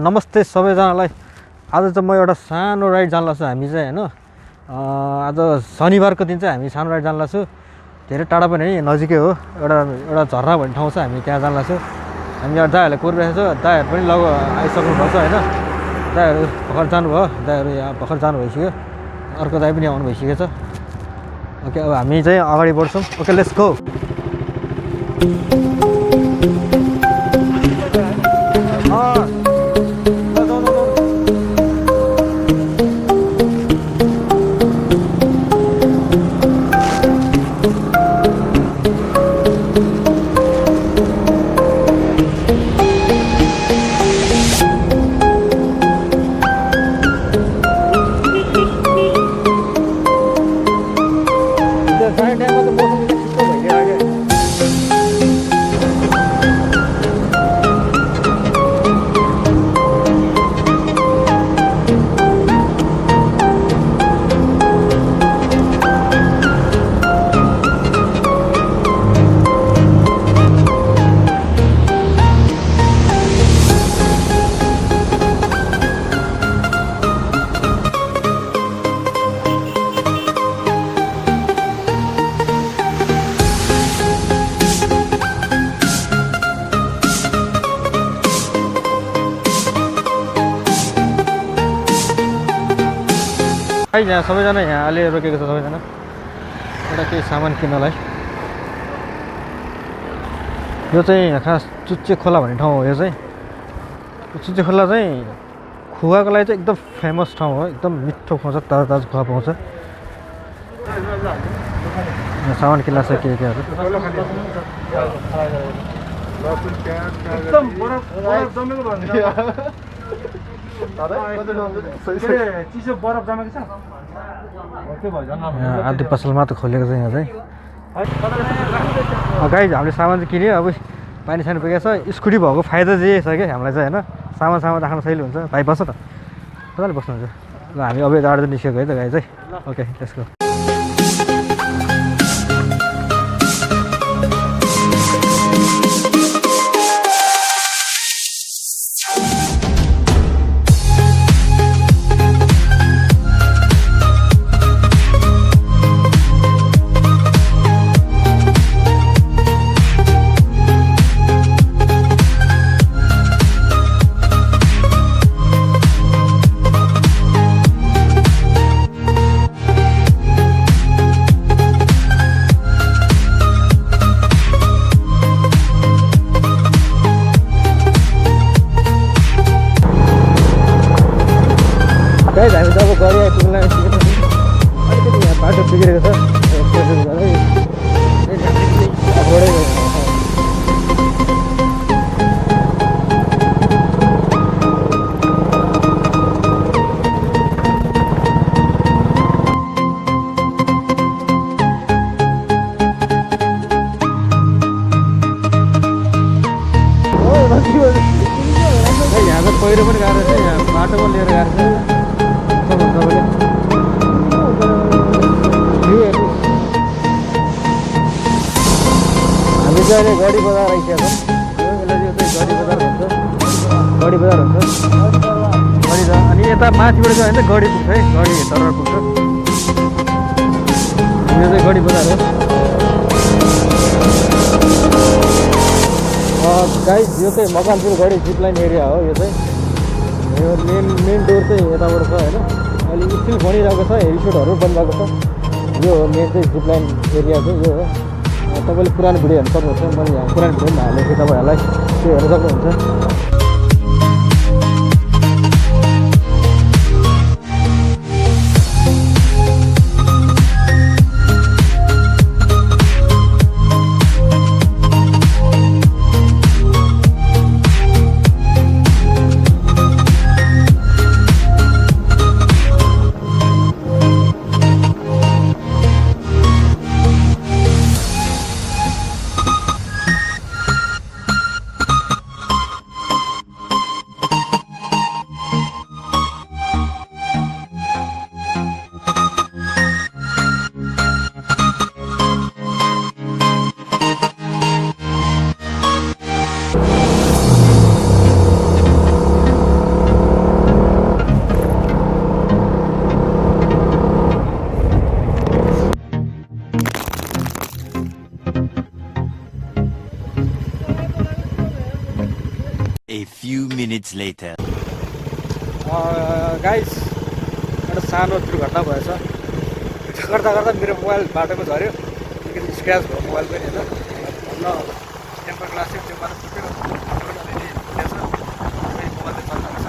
नमस्ते सबैजनालाई। आज चाहिँ म एउटा सानो राइड जान लाग्छु हामी चाहिँ हैन। आज शनिबारको दिन चाहिँ हामी सानो राइड जान लाग्छु। धेरै टाढा पनि हैन, नजिकै हो। एउटा झरना भन्ने ठाउँ छ, हामी त्यहाँ जान लाग्छु। हामी यहाँ दाइहरुले कोरिरहेको छ, दाइहरु पनि लग आइसक्नु भएको छ हैन। दाइहरु भर्खर जानुभयो, दाइहरु यहाँ भर्खर जानु भइसक्यो। अर्को दाइ पनि आउनु भइसकेको छ। ओके, अब हामी चाहिँ अगाडि बढ्छौँ। Okay, let's go. यहाँ सबैजना यहाँ अहिले रोकेको छ। सबैजना एउटा केही सामान किन्नलाई। यो चाहिँ खास चुच्चे खोला भन्ने ठाउँ हो। यो चाहिँ चुच्चे खोला चाहिँ खुवाको लागि चाहिँ एकदम फेमस ठाउँ हो। एकदम मिठो पाउँछ, ताजा ताजा खुवा पाउँछ। यहाँ सामान किन्ला छ के केहरू। चिसो बरफ जमेको छ। आधी पसल मात्र खोलेको छ यहाँ चाहिँ। गाइज हामीले सामान चाहिँ किन्यो। अब पानी सानी पुगेको छ। स्कुटी भएको फाइदा चाहिँ छ क्या हामीलाई चाहिँ होइन। सामान राख्न सहिलो हुन्छ। भाइ बस्छ त, मजाले बस्नुहुन्छ। ल हामी अब यताबाट निस्केको है त गाइज चाहिँ। ओके, त्यसको गाइज हामी जब गरी आइपुग्न आइसकेको छ। अलिकति यहाँ बाटो बिग्रेको छ। यहाँ त पहिरो पनि गएर चाहिँ यहाँ बाटो पनि लिएर गएर चाहिँ हामी चाहिँ अहिले गडी बजार आइसकेको छौँ। यसलाई चाहिँ गडी बजार भन्छ। गडी बजार हुन्छ गडी छ। अनि यता माथिबाट चाहिँ होइन गडी पुग्छ है, गडी तर पुग्छ। यो चाहिँ गडी बजार हो। गाइस यो चाहिँ मकानपुर गडी जिपलाइन एरिया हो। यो चाहिँ यो मेन डोर चाहिँ यताबाट छ होइन। अहिले स्टिल बनिरहेको छ, हेलिसोटहरू बनिरहेको छ। यो हो मेन चाहिँ जिपलाइन एरिया चाहिँ यो हो। तपाईँले पुरानो भिडियो हेर्नु सक्नुहुन्छ। मैले यहाँ पुरानो भिडियो पनि हालेको थिएँ तपाईँहरूलाई, त्यो हेर्नु सक्नुहुन्छ। minutes later. गाइस एउटा सानो दुर्घटना भएछ। गर्दा गर्दा मेरो मोबाइल बाटोमा झऱ्यो, अलिकति स्क्रच भयो मोबाइल पनि होइन। ल टेम्पर ग्लास चाहिँ त्यो बाटो फुट्यो, मोबाइल चाहिँ चल्दैन छ।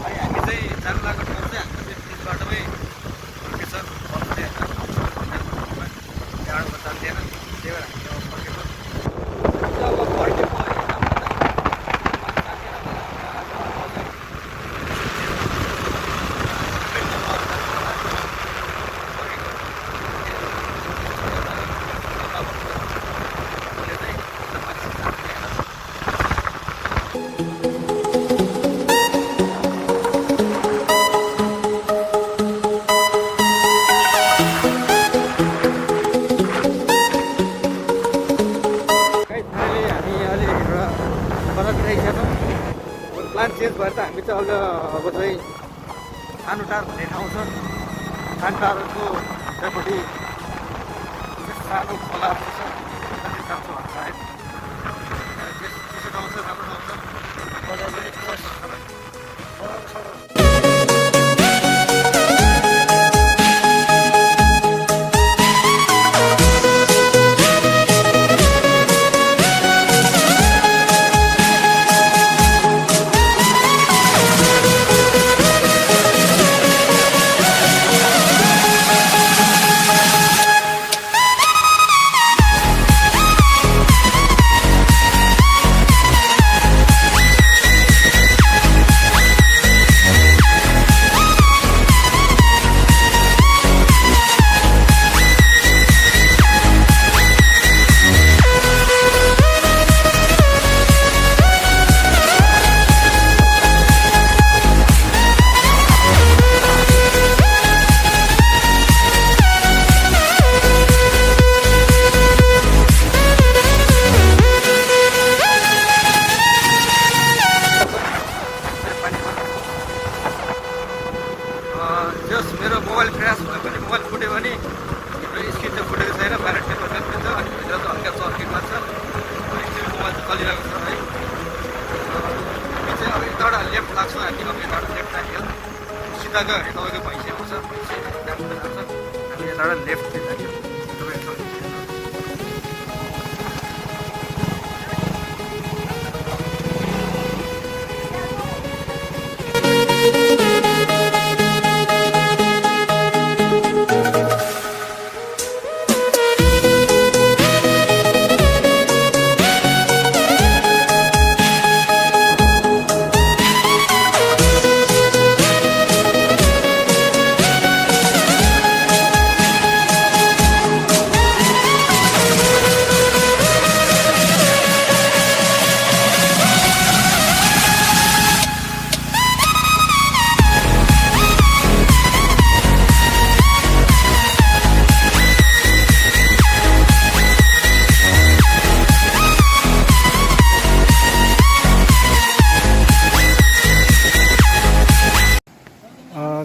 अनि हामी चाहिँ जानु लागेको ठाउँ चाहिँ हाम्रो चाहिँ बिच बाटोमै फर्केछ, त्यहाँबाट जान्थेन, त्यही भएर हामी अब फर्केको। अब फर्केको प्लान चेन्ज भएर त हामी चाहिँ अब चाहिँ सानो टार भन्ने ठाउँ छ। सानो टारको त्यहाँपट्टि सानो खोला छ, जान्छ होला सायद। चिसो ठाउँ छ, राम्रो ठाउँ छ। बजार पनि मेरो मोबाइल क्रास हुँदा पनि मोबाइल फुट्यो भने स्क्रिन चाहिँ फुटेको छैन, बाहिर टेम्पर ग्लास हुन्छ, अनि भित्र चाहिँ हल्का चर्किट मात्र छ। एक्चुअली मोबाइल चाहिँ चलिरहेको छ है। हामी चाहिँ अब यताबाट लेफ्ट लाग्छौँ, हामी अब यताबाट लेफ्ट लाग्यो, सिधा गयो भने तपाईँको भैँसी आउँछ, भैँसी त्यहाँबाट जान्छ। हामी यताबाट लेफ्ट चाहिँ लाग्यो,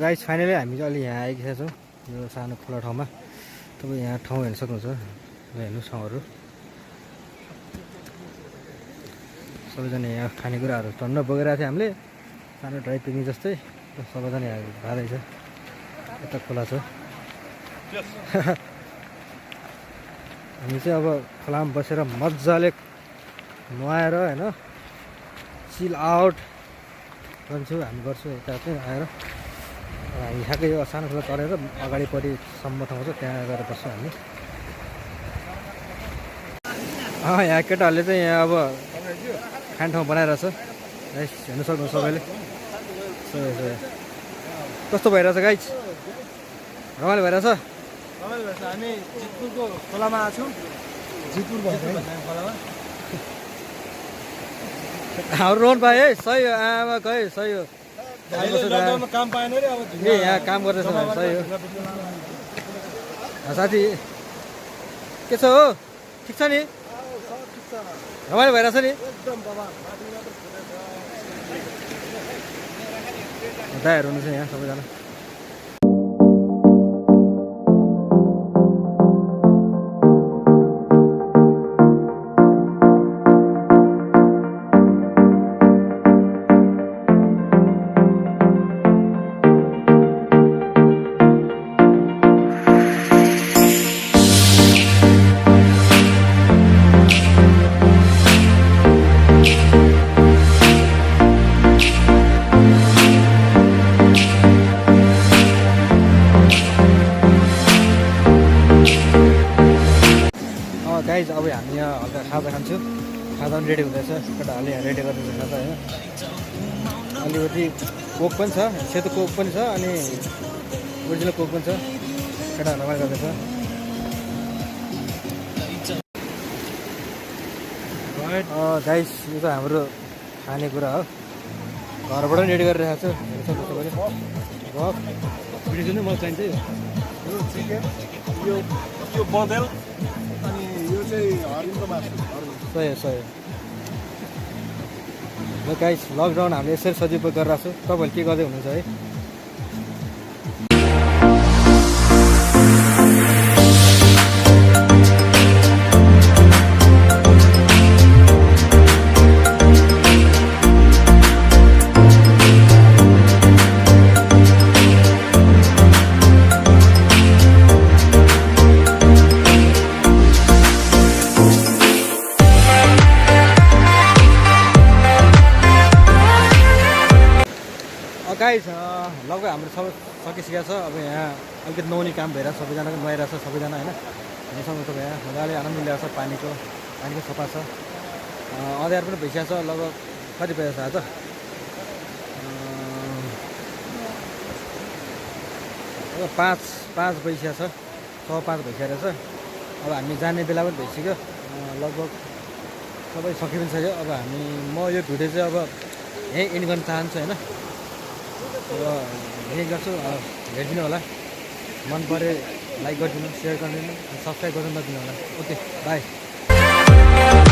गाइस फाइनली हामी चाहिँ अलि यहाँ आइसकेका छौँ, यो सानो खुला ठाउँमा। तपाईँ यहाँ ठाउँ हेर्न सक्नुहुन्छ, हेर्नुहोस् ठाउँहरू। सबैजना यहाँ खानेकुराहरू टन्न बोकेर थियो हामीले, सानो ड्राई पिकनिक जस्तै। सबैजना यहाँ भाँदैछ, यता खोला छ। हामी चाहिँ अब खोलामा बसेर मजाले नुहाएर होइन चिल आउट गर्छु, हामी गर्छु यता चाहिँ आएर। हामी ठ्याक्कै यो सानो खोला चढेर अगाडिपट्टिसम्म ठाउँ छ, त्यहाँ गएर बस्छौँ हामी। यहाँ केटाहरूले चाहिँ यहाँ अब खाने ठाउँ बनाइरहेछ, हेर्नु सक्नु सबैले। कस्तो भइरहेछ गाइस? रमाइलो भइरहेछ? हामी जितपुरको खोलामा आएको छौँ। जितपुर खोलामा हाम्रो रोहन भाइ है, सही हो। आमा खै सही हो, काम पाएन रे। अब यहाँ काम गर्दैछ, सही हो। साथी के छ हो, ठिक छ नि? रमाइलो भइरहेछ नि? दाइहरू हुनुहुन्छ यहाँ सबैजना। गाइज अब हामी यहाँ हल्का खाजा खान्छौँ खाजा पनि रेडी हुँदैछ केटाहरूले यहाँ रेडी गर्दैछ खाजा होइन अलिकति कोक पनि छ सेतो कोक पनि छ अनि ओरिजिनल कोक पनि छ केटाहरू रमाइलो गर्दैछ गाइस यो त हाम्रो खानेकुरा हो घरबाट पनि रेडी गरिरहेको छु भिडियो जुन मलाई चाहिन्छ यो चिकन यो बँदेल अनि यो चाहिँ हरिणको मासु सही हो सही हो गाइस लकडाउन हामीले यसरी सजिलो गरिरहेको छु तपाईँहरूले के गर्दै हुनुहुन्छ है गाइस लगभग हाम्रो सबै सकिसकेको छ अब यहाँ अलिकति नौनी काम भइरहेको छ सबैजनाको नुहाइरहेको छ सबैजना होइन हामीसँग तपाईँ यहाँ मजाले आनन्द मिलिरहेको छ पानीको सफा छ अँध्यारो पनि भइसकेको छ लगभग कति बजेको छ आज 5 बजिसकेको छ 5:15 भइसकेको छ अब हामी जाने बेला पनि भइसक्यो लगभग सबै सकि पनि सक्यो अब म यो भिडियो चाहिँ अब यहीँ एन्ड गर्न चाहन्छु होइन अब यही गर्छु हेरिदिनु होला मन पऱ्यो लाइक गरिदिनु सेयर गरिदिनु सब्सक्राइब गर्नु नदिनु होला ओके बाई